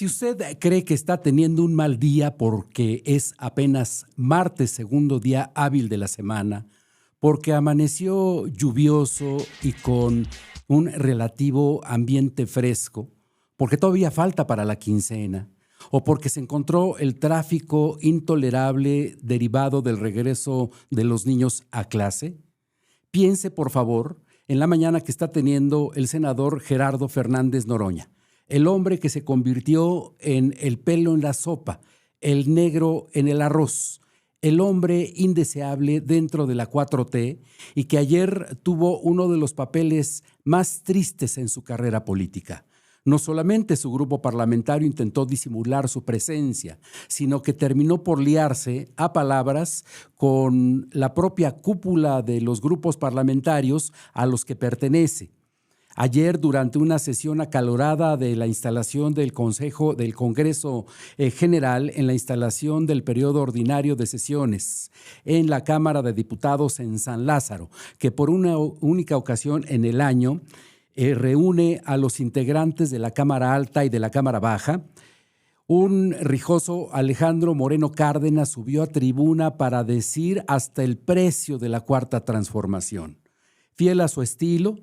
Si usted cree que está teniendo un mal día porque es apenas martes, segundo día hábil de la semana, porque amaneció lluvioso y con un relativo ambiente fresco, porque todavía falta para la quincena, o porque se encontró el tráfico intolerable derivado del regreso de los niños a clase, piense, por favor, en la mañana que está teniendo el senador Gerardo Fernández Noroña, el hombre que se convirtió en el pelo en la sopa, el negro en el arroz, el hombre indeseable dentro de la 4T y que ayer tuvo uno de los papeles más tristes en su carrera política. No solamente su grupo parlamentario intentó disimular su presencia, sino que terminó por liarse a palabras con la propia cúpula de los grupos parlamentarios a los que pertenece. Ayer, durante una sesión acalorada de la instalación del Congreso General, en la instalación del periodo ordinario de sesiones en la Cámara de Diputados en San Lázaro, que por una única ocasión en el año reúne a los integrantes de la Cámara Alta y de la Cámara Baja, un rijoso Alejandro Moreno Cárdenas subió a tribuna para decir hasta el precio de la Cuarta Transformación. Fiel a su estilo,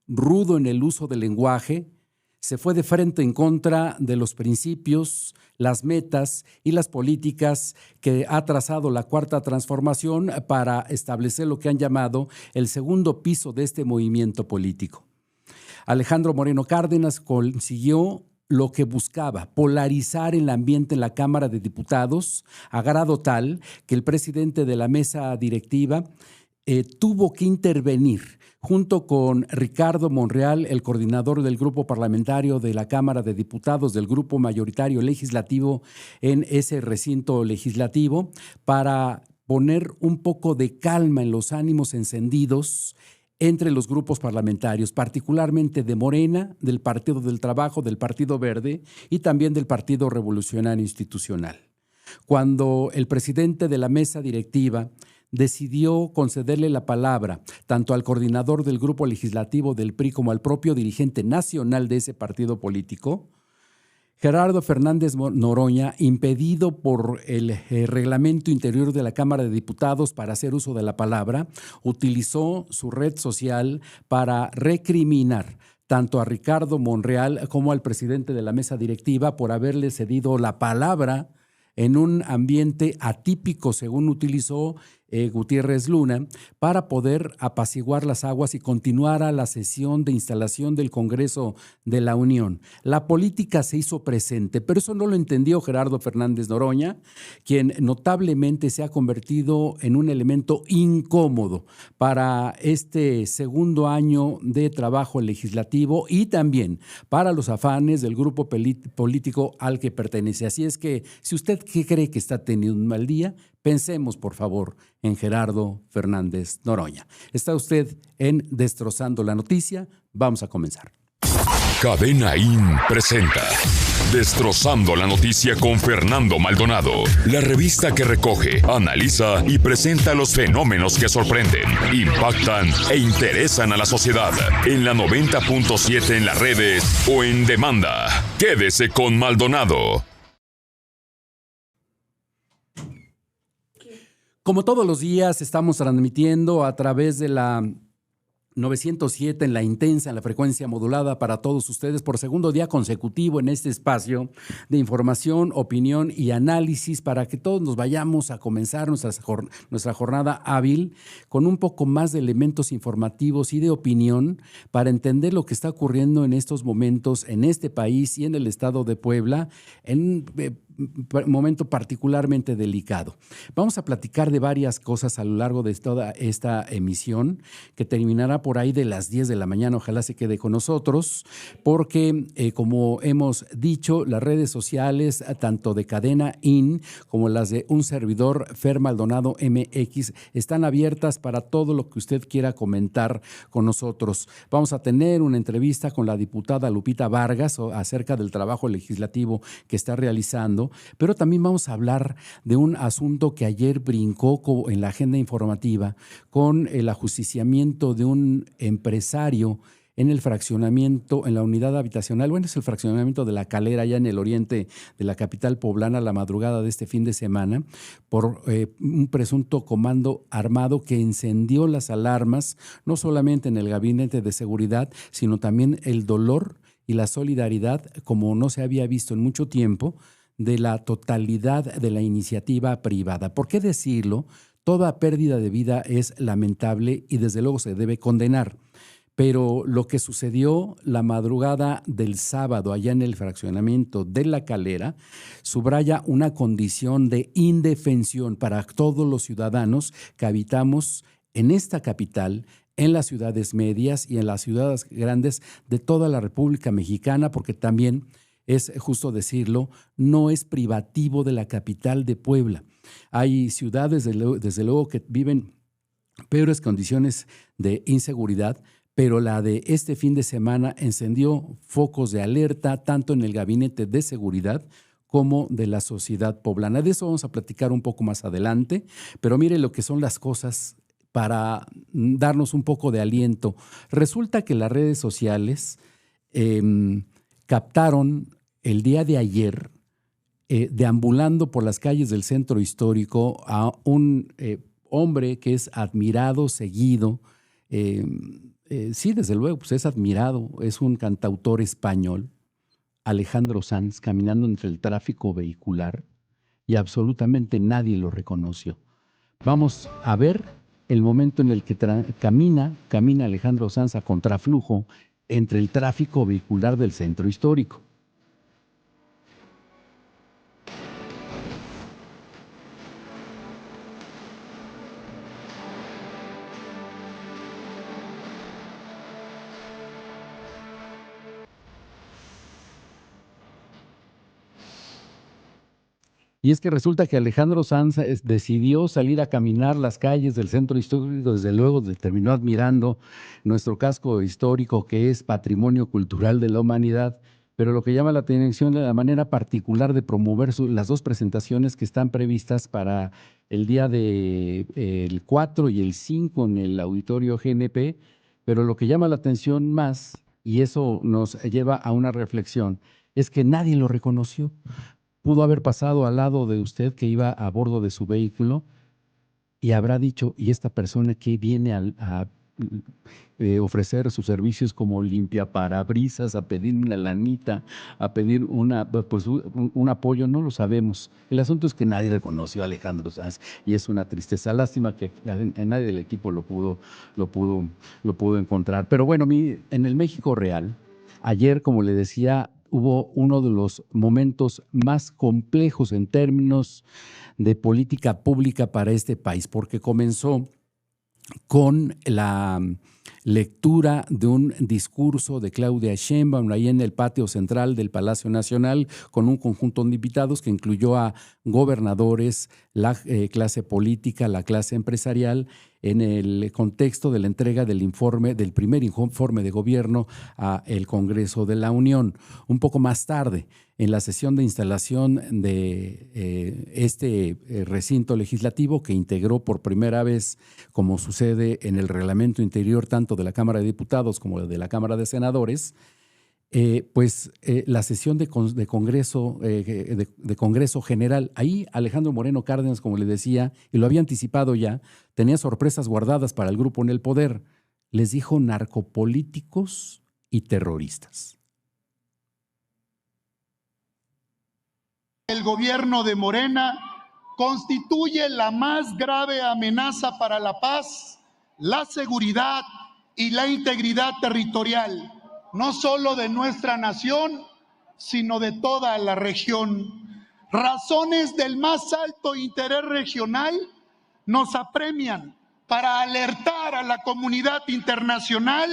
rudo en el uso del lenguaje, se fue de frente en contra de los principios, las metas y las políticas que ha trazado la Cuarta Transformación para establecer lo que han llamado el segundo piso de este movimiento político. Alejandro Moreno Cárdenas consiguió lo que buscaba, polarizar el ambiente en la Cámara de Diputados a grado tal que el presidente de la mesa directiva tuvo que intervenir junto con Ricardo Monreal, el coordinador del grupo parlamentario de la Cámara de Diputados del grupo mayoritario legislativo en ese recinto legislativo, para poner un poco de calma en los ánimos encendidos entre los grupos parlamentarios, particularmente de Morena, del Partido del Trabajo, del Partido Verde y también del Partido Revolucionario Institucional. Cuando el presidente de la mesa directiva decidió concederle la palabra tanto al coordinador del grupo legislativo del PRI como al propio dirigente nacional de ese partido político, Gerardo Fernández Noroña, impedido por el reglamento interior de la Cámara de Diputados para hacer uso de la palabra, utilizó su red social para recriminar tanto a Ricardo Monreal como al presidente de la mesa directiva por haberle cedido la palabra en un ambiente atípico, según utilizó Gutiérrez Luna, para poder apaciguar las aguas y continuar a la sesión de instalación del Congreso de la Unión. La política se hizo presente, pero eso no lo entendió Gerardo Fernández Noroña, quien notablemente se ha convertido en un elemento incómodo para este segundo año de trabajo legislativo y también para los afanes del grupo político al que pertenece. Así es que, si usted cree que está teniendo un mal día, pensemos, por favor, en Gerardo Fernández Noroña. Está usted en Destrozando la Noticia. Vamos a comenzar. Cadena IN presenta Destrozando la Noticia con Fernando Maldonado, la revista que recoge, analiza y presenta los fenómenos que sorprenden, impactan e interesan a la sociedad. En la 90.7 en las redes o en demanda. Quédese con Maldonado. Como todos los días, estamos transmitiendo a través de la 907 en la intensa, en la frecuencia modulada para todos ustedes por segundo día consecutivo en este espacio de información, opinión y análisis para que todos nos vayamos a comenzar nuestra jornada hábil con un poco más de elementos informativos y de opinión para entender lo que está ocurriendo en estos momentos en este país y en el estado de Puebla en momento particularmente delicado. Vamos a platicar de varias cosas a lo largo de toda esta emisión que terminará por ahí de las 10 de la mañana. Ojalá se quede con nosotros porque, como hemos dicho, las redes sociales, tanto de Cadena IN como las de un servidor, Fer Maldonado MX, están abiertas para todo lo que usted quiera comentar con nosotros. Vamos a tener una entrevista con la diputada Lupita Vargas acerca del trabajo legislativo que está realizando, pero también vamos a hablar de un asunto que ayer brincó en la agenda informativa con el ajusticiamiento de un empresario en el fraccionamiento, en la unidad habitacional, bueno, es el fraccionamiento de La Calera, allá en el oriente de la capital poblana, la madrugada de este fin de semana, por un presunto comando armado que encendió las alarmas, no solamente en el gabinete de seguridad, sino también el dolor y la solidaridad, como no se había visto en mucho tiempo, de la totalidad de la iniciativa privada. ¿Por qué decirlo? Toda pérdida de vida es lamentable y desde luego se debe condenar. Pero lo que sucedió la madrugada del sábado allá en el fraccionamiento de La Calera subraya una condición de indefensión para todos los ciudadanos que habitamos en esta capital, en las ciudades medias y en las ciudades grandes de toda la República Mexicana, porque también es justo decirlo, no es privativo de la capital de Puebla. Hay ciudades, desde luego, que viven peores condiciones de inseguridad, pero la de este fin de semana encendió focos de alerta tanto en el gabinete de seguridad como de la sociedad poblana. De eso vamos a platicar un poco más adelante, pero mire lo que son las cosas para darnos un poco de aliento. Resulta que las redes sociales captaron el día de ayer, deambulando por las calles del centro histórico, a un hombre que es admirado, seguido. Sí, desde luego, pues es admirado. Es un cantautor español, Alejandro Sanz, caminando entre el tráfico vehicular y absolutamente nadie lo reconoció. Vamos a ver el momento en el que camina Alejandro Sanz a contraflujo entre el tráfico vehicular del centro histórico. Y es que resulta que Alejandro Sanz decidió salir a caminar las calles del centro histórico, desde luego terminó admirando nuestro casco histórico, que es patrimonio cultural de la humanidad, pero lo que llama la atención es la manera particular de promover las dos presentaciones que están previstas para el día el 4 y el 5 en el Auditorio GNP, pero lo que llama la atención más, y eso nos lleva a una reflexión, es que nadie lo reconoció. Pudo haber pasado al lado de usted que iba a bordo de su vehículo y habrá dicho, ¿y esta persona que viene a ofrecer sus servicios como limpiaparabrisas, a pedir una lanita, a pedir un apoyo? No lo sabemos. El asunto es que nadie reconoció a Alejandro Sanz y es una tristeza. Lástima que nadie del equipo lo pudo encontrar. Pero bueno, en el México real, ayer, como le decía, hubo uno de los momentos más complejos en términos de política pública para este país, porque comenzó con la lectura de un discurso de Claudia Sheinbaum ahí en el patio central del Palacio Nacional, con un conjunto de invitados que incluyó a gobernadores, la clase política, la clase empresarial, en el contexto de la entrega del primer informe de gobierno al Congreso de la Unión. Un poco más tarde, en la sesión de instalación de este recinto legislativo, que integró por primera vez, como sucede en el reglamento interior tanto de la Cámara de Diputados como de la Cámara de Senadores, la sesión de Congreso General. Ahí Alejandro Moreno Cárdenas, como le decía, y lo había anticipado ya, tenía sorpresas guardadas para el grupo en el poder. Les dijo narcopolíticos y terroristas. El gobierno de Morena constituye la más grave amenaza para la paz, la seguridad y la integridad territorial, no solo de nuestra nación, sino de toda la región. Razones del más alto interés regional nos apremian para alertar a la comunidad internacional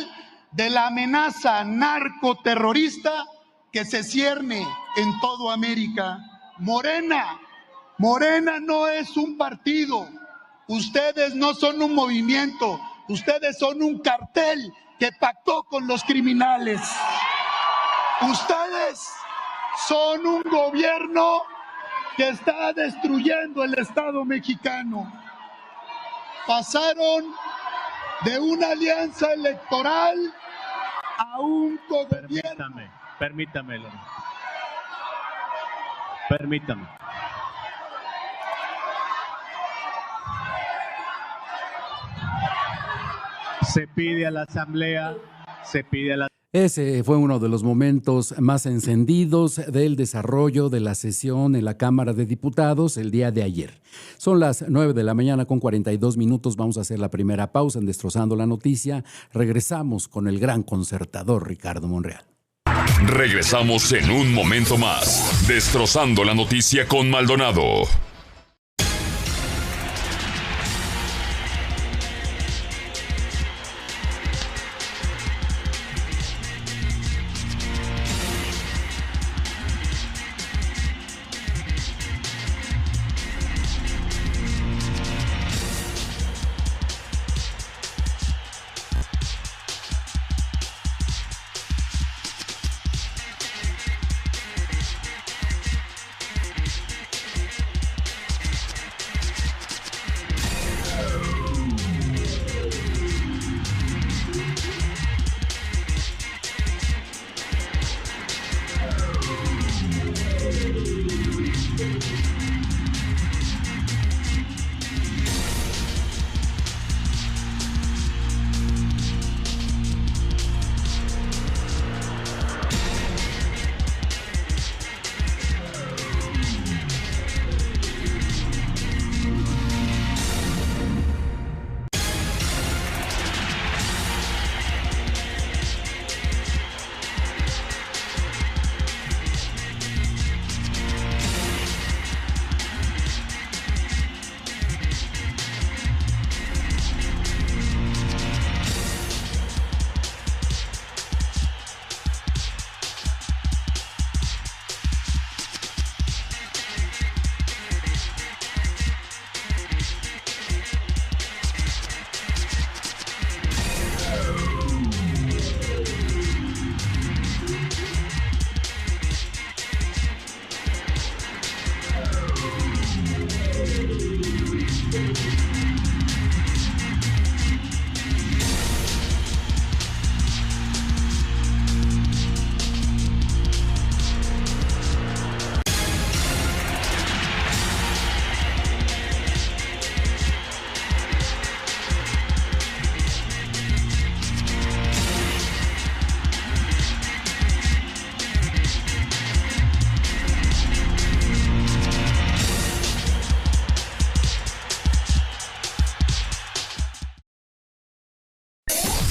de la amenaza narcoterrorista que se cierne en toda América. Morena no es un partido, ustedes no son un movimiento, ustedes son un cartel que pactó con los criminales. Ustedes son un gobierno que está destruyendo el Estado mexicano. Pasaron de una alianza electoral a un cogobierno. Permítame. Se pide a la Asamblea. Ese fue uno de los momentos más encendidos del desarrollo de la sesión en la Cámara de Diputados el día de ayer. Son las 9 de la mañana con 42 minutos. Vamos a hacer la primera pausa en Destrozando la Noticia. Regresamos con el gran concertador Ricardo Monreal. Regresamos en un momento más. Destrozando la Noticia con Maldonado.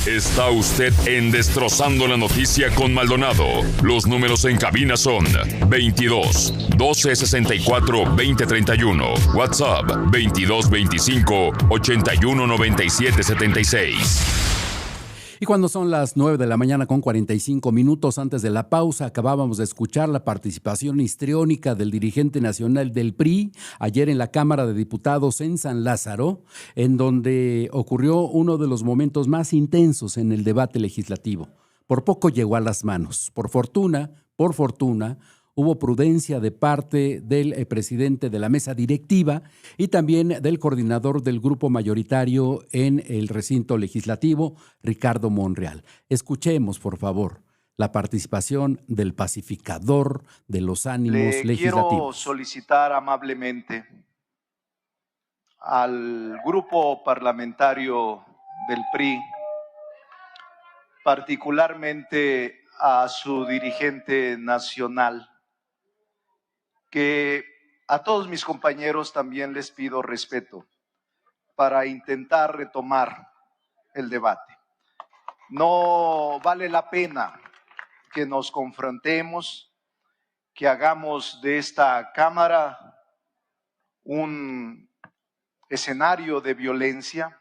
Está usted en Destrozando la Noticia con Maldonado. Los números en cabina son 22 12 64 20 31. WhatsApp 22 25 81 97 76. Y cuando son las 9 de la mañana con 45 minutos antes de la pausa, acabábamos de escuchar la participación histriónica del dirigente nacional del PRI ayer en la Cámara de Diputados en San Lázaro, en donde ocurrió uno de los momentos más intensos en el debate legislativo. Por poco llegó a las manos. Por fortuna, hubo prudencia de parte del presidente de la mesa directiva y también del coordinador del grupo mayoritario en el recinto legislativo, Ricardo Monreal. Escuchemos, por favor, la participación del pacificador de los ánimos legislativos. Quiero solicitar amablemente al grupo parlamentario del PRI, particularmente a su dirigente nacional, que a todos mis compañeros también les pido respeto para intentar retomar el debate. No vale la pena que nos confrontemos, que hagamos de esta Cámara un escenario de violencia,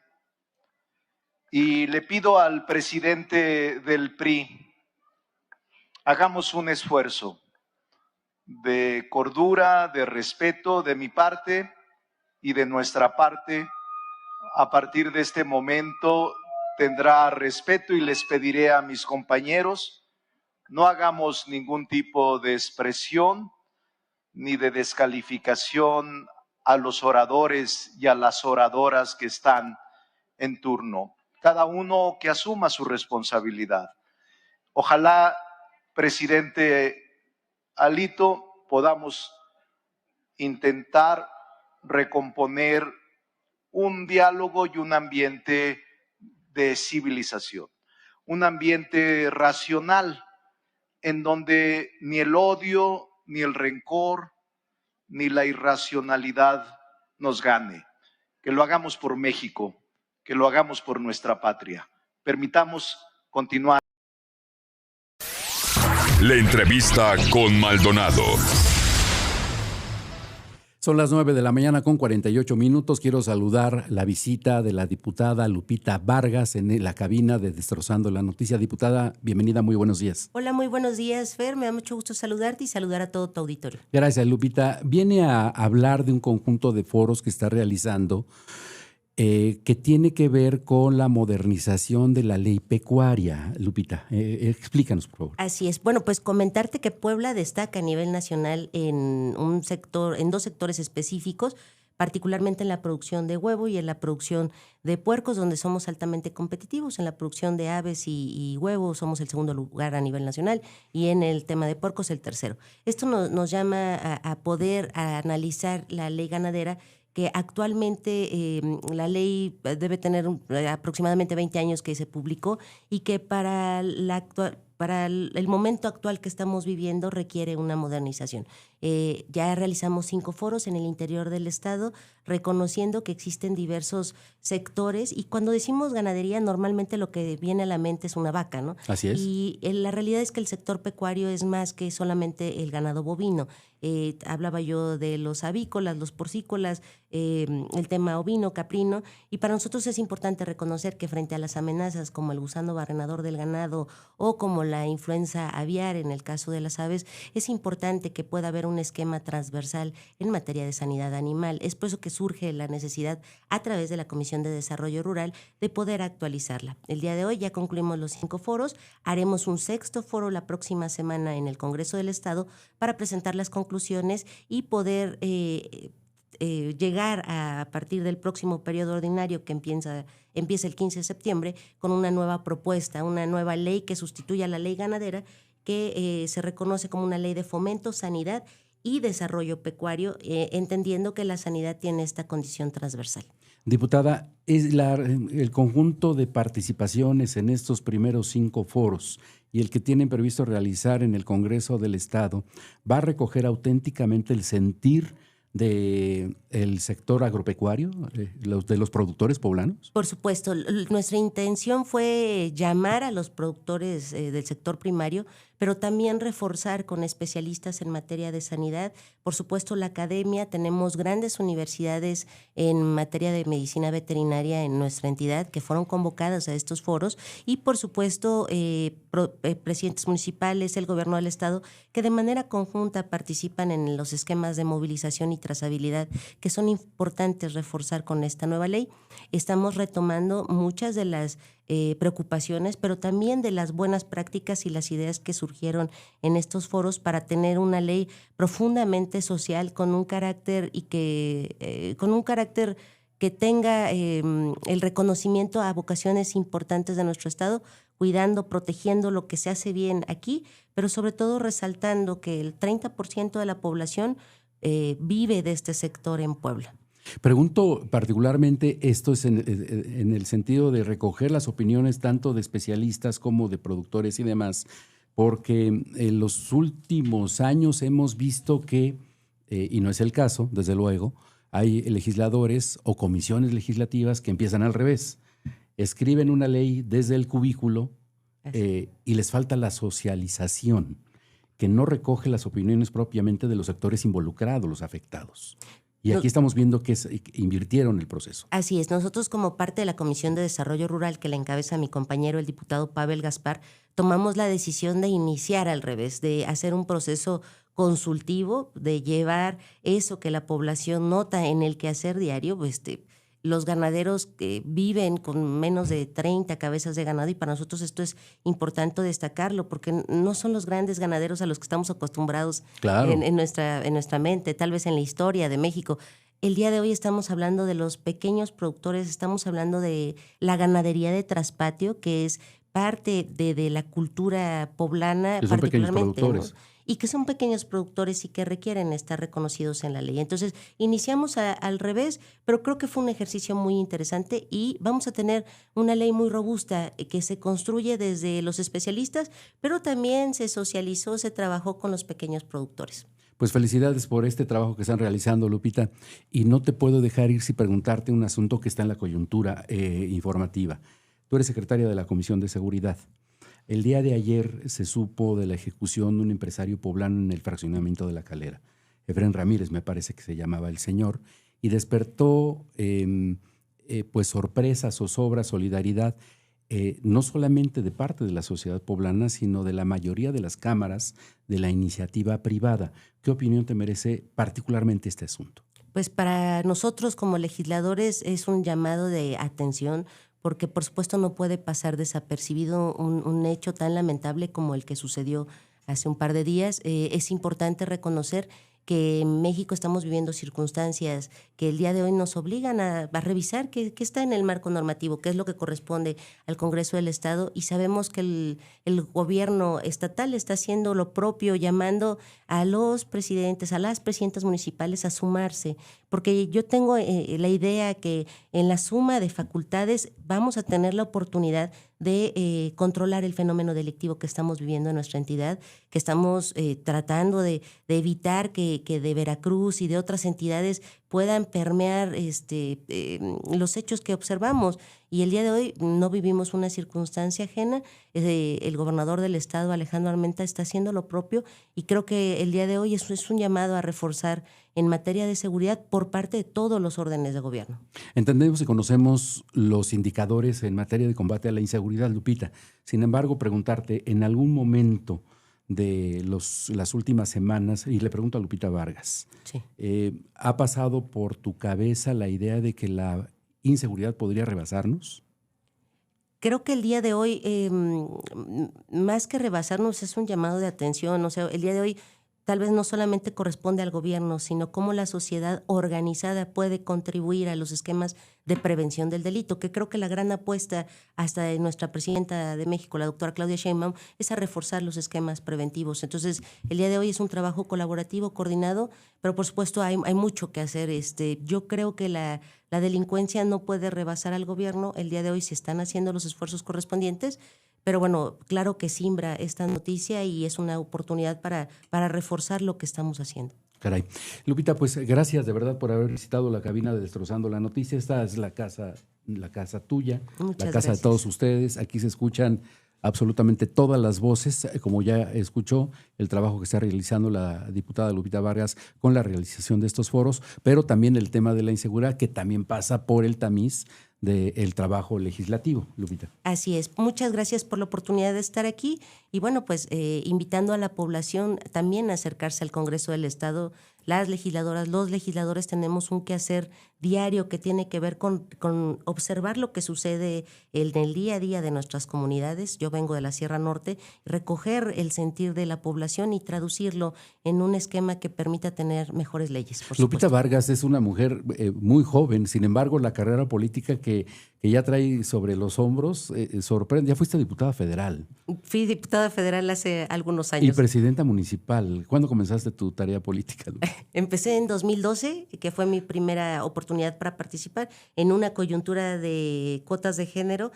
y le pido al presidente del PRI, hagamos un esfuerzo de cordura, de respeto de mi parte y de nuestra parte. A partir de este momento tendrá respeto y les pediré a mis compañeros, no hagamos ningún tipo de expresión ni de descalificación a los oradores y a las oradoras que están en turno. Cada uno que asuma su responsabilidad. Ojalá, presidente Alito, podamos intentar recomponer un diálogo y un ambiente de civilización, un ambiente racional en donde ni el odio, ni el rencor, ni la irracionalidad nos gane. Que lo hagamos por México, que lo hagamos por nuestra patria. Permitamos continuar. La entrevista con Maldonado. Son las 9 de la mañana con 48 minutos. Quiero saludar la visita de la diputada Lupita Vargas en la cabina de Destrozando la Noticia. Diputada, bienvenida, muy buenos días. Hola, muy buenos días, Fer. Me da mucho gusto saludarte y saludar a todo tu auditorio. Gracias, Lupita. Viene a hablar de un conjunto de foros que está realizando que tiene que ver con la modernización de la ley pecuaria. Lupita, explícanos, por favor. Así es. Bueno, pues comentarte que Puebla destaca a nivel nacional en dos sectores específicos, particularmente en la producción de huevo y en la producción de puercos, donde somos altamente competitivos. En la producción de aves y huevos somos el segundo lugar a nivel nacional y en el tema de puercos el tercero. Esto nos llama a poder analizar la ley ganadera, que actualmente la ley debe tener aproximadamente 20 años que se publicó y que para el momento actual que estamos viviendo requiere una modernización. Ya realizamos 5 foros en el interior del estado, reconociendo que existen diversos sectores, y cuando decimos ganadería normalmente lo que viene a la mente es una vaca, ¿no? Así es. Y la realidad es que el sector pecuario es más que solamente el ganado bovino. Hablaba yo de los avícolas, los porcícolas, el tema ovino, caprino, y para nosotros es importante reconocer que frente a las amenazas como el gusano barrenador del ganado o como la influenza aviar en el caso de las aves, es importante que pueda haber un esquema transversal en materia de sanidad animal. Es por eso que surge la necesidad, a través de la Comisión de Desarrollo Rural, de poder actualizarla. El día de hoy ya concluimos los 5 foros, haremos un 6º foro la próxima semana en el Congreso del Estado para presentar las conclusiones y poder llegar a partir del próximo periodo ordinario que empieza el 15 de septiembre con una nueva propuesta, una nueva ley que sustituya a la ley ganadera, que se reconoce como una ley de fomento, sanidad y desarrollo pecuario, entendiendo que la sanidad tiene esta condición transversal. Diputada, el conjunto de participaciones en estos primeros 5 foros y el que tienen previsto realizar en el Congreso del Estado va a recoger auténticamente el sentir del sector agropecuario, de los productores poblanos? Por supuesto, nuestra intención fue llamar a los productores del sector primario, pero también reforzar con especialistas en materia de sanidad. Por supuesto, la academia, tenemos grandes universidades en materia de medicina veterinaria en nuestra entidad que fueron convocadas a estos foros, y por supuesto presidentes municipales, el gobierno del estado, que de manera conjunta participan en los esquemas de movilización y trazabilidad que son importantes reforzar con esta nueva ley. Estamos retomando muchas de las preocupaciones, pero también de las buenas prácticas y las ideas que surgieron en estos foros para tener una ley profundamente social con un carácter que tenga el reconocimiento a vocaciones importantes de nuestro estado, cuidando, protegiendo lo que se hace bien aquí, pero sobre todo resaltando que el 30% de la población vive de este sector en Puebla. Pregunto particularmente, esto es en el sentido de recoger las opiniones tanto de especialistas como de productores y demás, porque en los últimos años hemos visto que, y no es el caso, desde luego, hay legisladores o comisiones legislativas que empiezan al revés. Escriben una ley desde el cubículo y les falta la socialización, que no recoge las opiniones propiamente de los sectores involucrados, los afectados. Y aquí estamos viendo que invirtieron el proceso. Así es. Nosotros, como parte de la Comisión de Desarrollo Rural, que la encabeza mi compañero, el diputado Pavel Gaspar, tomamos la decisión de iniciar al revés, de hacer un proceso consultivo, de llevar eso que la población nota en el quehacer diario. Los ganaderos que viven con menos de 30 cabezas de ganado, y para nosotros esto es importante destacarlo, porque no son los grandes ganaderos a los que estamos acostumbrados, claro, en nuestra mente, tal vez en la historia de México. El día de hoy estamos hablando de los pequeños productores, estamos hablando de la ganadería de traspatio, que es parte de la cultura poblana, que son pequeños particularmente, productores, ¿no? Y que son pequeños productores y que requieren estar reconocidos en la ley. Entonces, iniciamos al revés, pero creo que fue un ejercicio muy interesante y vamos a tener una ley muy robusta que se construye desde los especialistas, pero también se socializó, se trabajó con los pequeños productores. Pues felicidades por este trabajo que están realizando, Lupita. Y no te puedo dejar ir sin preguntarte un asunto que está en la coyuntura informativa. Tú eres secretaria de la Comisión de Seguridad. El día de ayer se supo de la ejecución de un empresario poblano en el fraccionamiento de La Calera. Efrén Ramírez, me parece que se llamaba el señor, y despertó pues sorpresa, zozobra, solidaridad, no solamente de parte de la sociedad poblana, sino de la mayoría de las cámaras de la iniciativa privada. ¿Qué opinión te merece particularmente este asunto? Pues para nosotros como legisladores es un llamado de atención, porque por supuesto no puede pasar desapercibido un hecho tan lamentable como el que sucedió hace un par de días. Es importante reconocer que en México estamos viviendo circunstancias que el día de hoy nos obligan a revisar qué está en el marco normativo, qué es lo que corresponde al Congreso del Estado, y sabemos que el gobierno estatal está haciendo lo propio, llamando a los presidentes, a las presidentas municipales a sumarse, porque yo tengo la idea que en la suma de facultades vamos a tener la oportunidad de controlar el fenómeno delictivo que estamos viviendo en nuestra entidad, que estamos tratando de evitar que de Veracruz y de otras entidades puedan permear los hechos que observamos. Y el día de hoy no vivimos una circunstancia ajena. El gobernador del estado, Alejandro Armenta, está haciendo lo propio, y creo que el día de hoy es un llamado a reforzar en materia de seguridad por parte de todos los órdenes de gobierno. Entendemos y conocemos los indicadores en materia de combate a la inseguridad, Lupita. Sin embargo, preguntarte, en algún momento de las últimas semanas, y le pregunto a Lupita Vargas, sí, ¿ha pasado por tu cabeza la idea de que la inseguridad podría rebasarnos? Creo que el día de hoy, más que rebasarnos, es un llamado de atención. O sea, el día de hoy tal vez no solamente corresponde al gobierno, sino cómo la sociedad organizada puede contribuir a los esquemas de prevención del delito, que creo que la gran apuesta hasta de nuestra presidenta de México, la doctora Claudia Sheinbaum, es a reforzar los esquemas preventivos. Entonces, el día de hoy es un trabajo colaborativo, coordinado, pero por supuesto hay mucho que hacer. Yo creo que la delincuencia no puede rebasar al gobierno. El día de hoy se están haciendo los esfuerzos correspondientes, pero bueno, claro que simbra esta noticia y es una oportunidad para reforzar lo que estamos haciendo. Caray. Lupita, pues gracias de verdad por haber visitado la cabina de Destrozando la Noticia. Esta es la casa tuya, Muchas la casa gracias. de todos ustedes. Aquí se escuchan absolutamente todas las voces, como ya escuchó el trabajo que está realizando la diputada Lupita Vargas con la realización de estos foros, pero también el tema de la inseguridad, que también pasa por el tamiz del trabajo legislativo, Lupita. Así es. Muchas gracias por la oportunidad de estar aquí y bueno, pues invitando a la población también a acercarse al Congreso del Estado. Las legisladoras, los legisladores tenemos un quehacer diario que tiene que ver con observar lo que sucede en el día a día de nuestras comunidades. Yo vengo de la Sierra Norte, recoger el sentir de la población y traducirlo en un esquema que permita tener mejores leyes. Por Lupita supuesto. Vargas es una mujer muy joven, sin embargo la carrera política que ya trae sobre los hombros sorprende. Ya fuiste diputada federal. Fui diputada federal hace algunos años. Y presidenta municipal. ¿Cuándo comenzaste tu tarea política, Lupita? Empecé en 2012, que fue mi primera oportunidad para participar en una coyuntura de cuotas de género.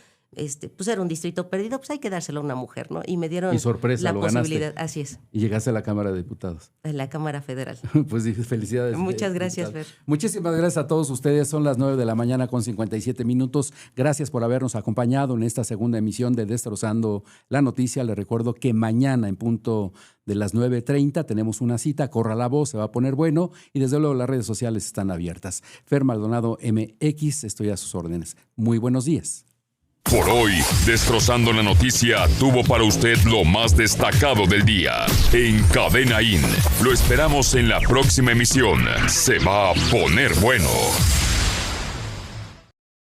Pues era un distrito perdido, pues hay que dárselo a una mujer, ¿no? Y me dieron Y sorpresa, la lo posibilidad. ganaste. Así es, Y llegaste a la Cámara de Diputados. en la Cámara Federal. Pues sí, felicidades. Muchas gracias, diputada. Fer. Muchísimas gracias a todos ustedes. Son las 9 de la mañana con 57 minutos. Gracias por habernos acompañado en esta segunda emisión de Destrozando la Noticia. Les recuerdo que mañana en punto de las 9:30 tenemos una cita. Corra la voz, se va a poner bueno. Y desde luego las redes sociales están abiertas. Fer Maldonado MX, estoy a sus órdenes. Muy buenos días. Por hoy, Destrozando la Noticia tuvo para usted lo más destacado del día. En Cadena IN, lo esperamos en la próxima emisión. Se va a poner bueno.